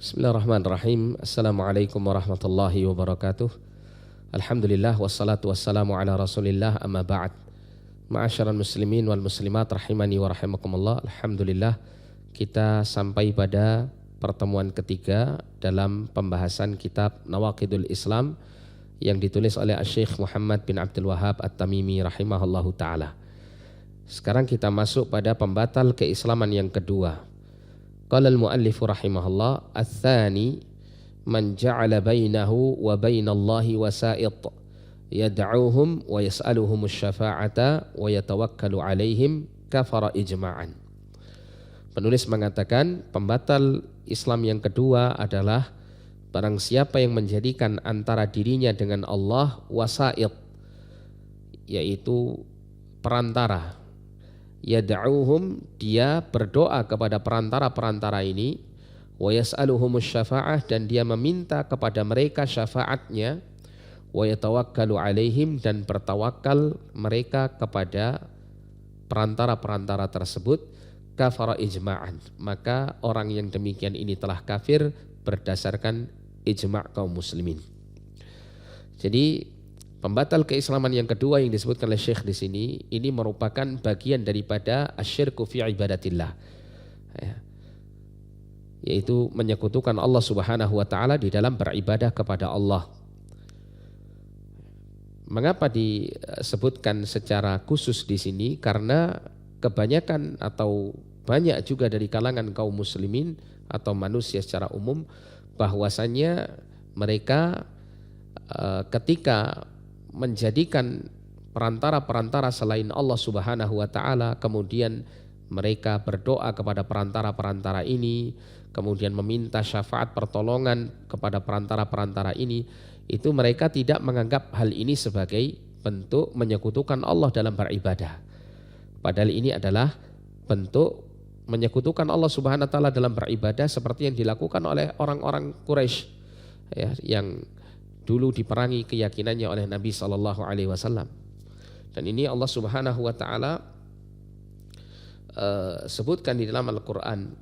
Bismillahirrahmanirrahim. Assalamualaikum warahmatullahi wabarakatuh. Alhamdulillah wassalatu wassalamu ala rasulillah amma ba'd. Ma'asyiral muslimin wal muslimat rahimani wa rahimakumullah. Alhamdulillah kita sampai pada pertemuan ketiga dalam pembahasan kitab Nawaqidul Islam yang ditulis oleh Syekh Muhammad bin Abdul Wahhab At-Tamimi rahimahullahu ta'ala. Sekarang kita masuk pada pembatal keislaman yang kedua. Qala al-muallifu rahimahullah, ats-tsani man ja'ala bainahu wa bainallahi wasa'it yad'uuhum wa yas'aluhum asy-syafa'ata wa yatawakkalu 'alaihim kafara ijma'an. Penulis mengatakan pembatal Islam yang kedua adalah barang siapa yang menjadikan antara dirinya dengan Allah wasa'it, yaitu perantara. Yad'uuhum, dia berdoa kepada perantara-perantara ini, wa yas'aluhumus syafa'ah, dan dia meminta kepada mereka syafaatnya, wa yatawakkalu 'alaihim, dan bertawakal mereka kepada perantara-perantara tersebut, kafara ijma'an, maka orang yang demikian ini telah kafir berdasarkan ijma' kaum muslimin. Jadi pembatal keislaman yang kedua yang disebutkan oleh Syekh di sini, ini merupakan bagian daripada asyirku fi ibadatillah, yaitu menyekutukan Allah Subhanahu wa taala di dalam beribadah kepada Allah. Mengapa disebutkan secara khusus di sini? Karena kebanyakan atau banyak juga dari kalangan kaum muslimin atau manusia secara umum bahwasanya mereka ketika menjadikan perantara-perantara selain Allah Subhanahu wa taala, kemudian mereka berdoa kepada perantara-perantara ini, kemudian meminta syafaat pertolongan kepada perantara-perantara ini, itu mereka tidak menganggap hal ini sebagai bentuk menyekutukan Allah dalam beribadah. Padahal ini adalah bentuk menyekutukan Allah Subhanahu wa taala dalam beribadah seperti yang dilakukan oleh orang-orang Quraisy, ya, yang dulu diperangi keyakinannya oleh Nabi SAW. Dan ini Allah Subhanahu wa taala sebutkan di dalam Al-Quran.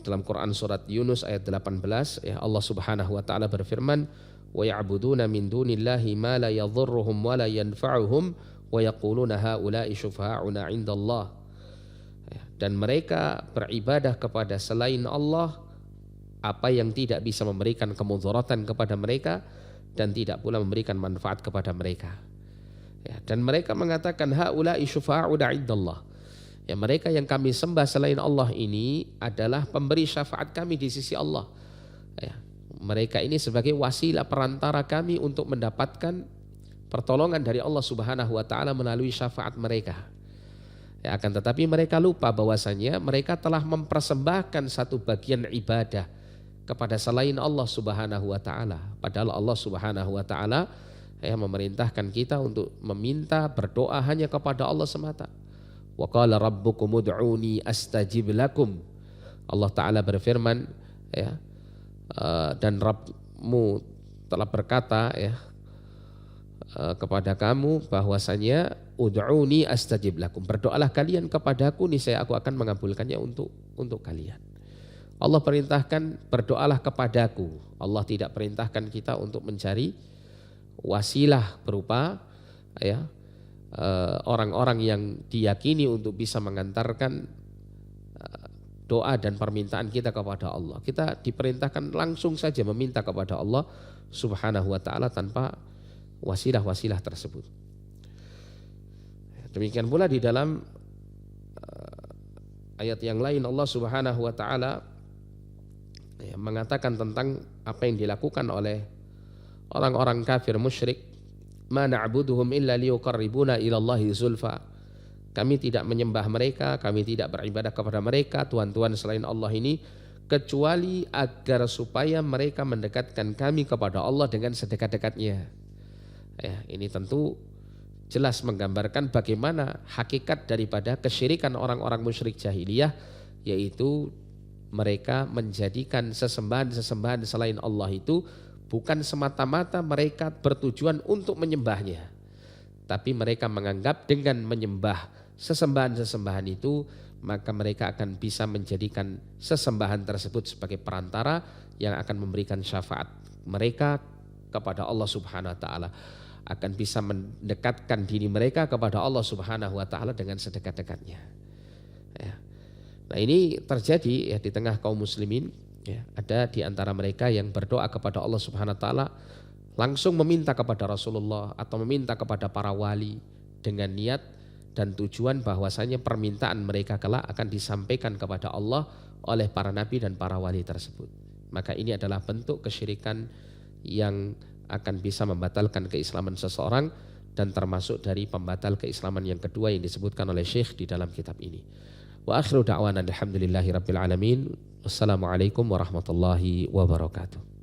Dalam Quran surat Yunus ayat 18, ya, Allah Subhanahu wa taala berfirman, wa ya'buduna min dunillahi ma la yadhurruhum wa la yanfa'uhum wa yaquluna haula'i syufa'una 'indallah. Dan mereka beribadah kepada selain Allah apa yang tidak bisa memberikan kemudaratan kepada mereka dan tidak pula memberikan manfaat kepada mereka. Ya, dan mereka mengatakan haula'i syufa'una 'indallah. Ya, mereka yang kami sembah selain Allah ini adalah pemberi syafaat kami di sisi Allah. Ya, mereka ini sebagai wasilah perantara kami untuk mendapatkan pertolongan dari Allah Subhanahu wa taala melalui syafaat mereka. Ya, akan tetapi mereka lupa bahwasanya mereka telah mempersembahkan satu bagian ibadah kepada selain Allah Subhanahu wa taala. Padahal Allah Subhanahu wa taala memerintahkan kita untuk meminta berdoa hanya kepada Allah semata. Wa qala rabbukum ud'uni astajib lakum. Allah taala berfirman, ya, dan Rabbmu telah berkata, ya, kepada kamu bahwasanya ud'uni astajib lakum. Berdoalah kalian kepadaku, niscaya aku akan mengabulkannya untuk kalian. Allah perintahkan berdoalah kepadaku. Allah tidak perintahkan kita untuk mencari wasilah berupa, ya, orang-orang yang diyakini untuk bisa mengantarkan doa dan permintaan kita kepada Allah. Kita diperintahkan langsung saja meminta kepada Allah Subhanahu wa taala tanpa wasilah-wasilah tersebut. Demikian pula di dalam ayat yang lain Allah Subhanahu wa taala mengatakan tentang apa yang dilakukan oleh orang-orang kafir musyrik, ma na'buduhum illa liyuqarribuna ilallahi zulfa. Kami tidak menyembah mereka, kami tidak beribadah kepada mereka, tuhan-tuhan selain Allah ini, kecuali agar supaya mereka mendekatkan kami kepada Allah dengan sedekat-dekatnya. Ya, ini tentu jelas menggambarkan bagaimana hakikat daripada kesyirikan orang-orang musyrik jahiliyah, yaitu mereka menjadikan sesembahan-sesembahan selain Allah itu bukan semata-mata mereka bertujuan untuk menyembahnya, tapi mereka menganggap dengan menyembah sesembahan-sesembahan itu maka mereka akan bisa menjadikan sesembahan tersebut sebagai perantara yang akan memberikan syafaat. Mereka kepada Allah Subhanahu wa taala akan bisa mendekatkan diri mereka kepada Allah Subhanahu wa taala dengan sedekat-dekatnya. Ya. Nah, ini terjadi ya di tengah kaum muslimin, ya. Ada di antara mereka yang berdoa kepada Allah Subhanahu wa taala langsung meminta kepada Rasulullah atau meminta kepada para wali dengan niat dan tujuan bahwasanya permintaan mereka kelak akan disampaikan kepada Allah oleh para nabi dan para wali tersebut. Maka ini adalah bentuk kesyirikan yang akan bisa membatalkan keislaman seseorang dan termasuk dari pembatal keislaman yang kedua yang disebutkan oleh Syekh di dalam kitab ini. Wa akhiru da'wana alhamdulillahi rabbil alamin. Wassalamualaikum warahmatullahi wabarakatuh.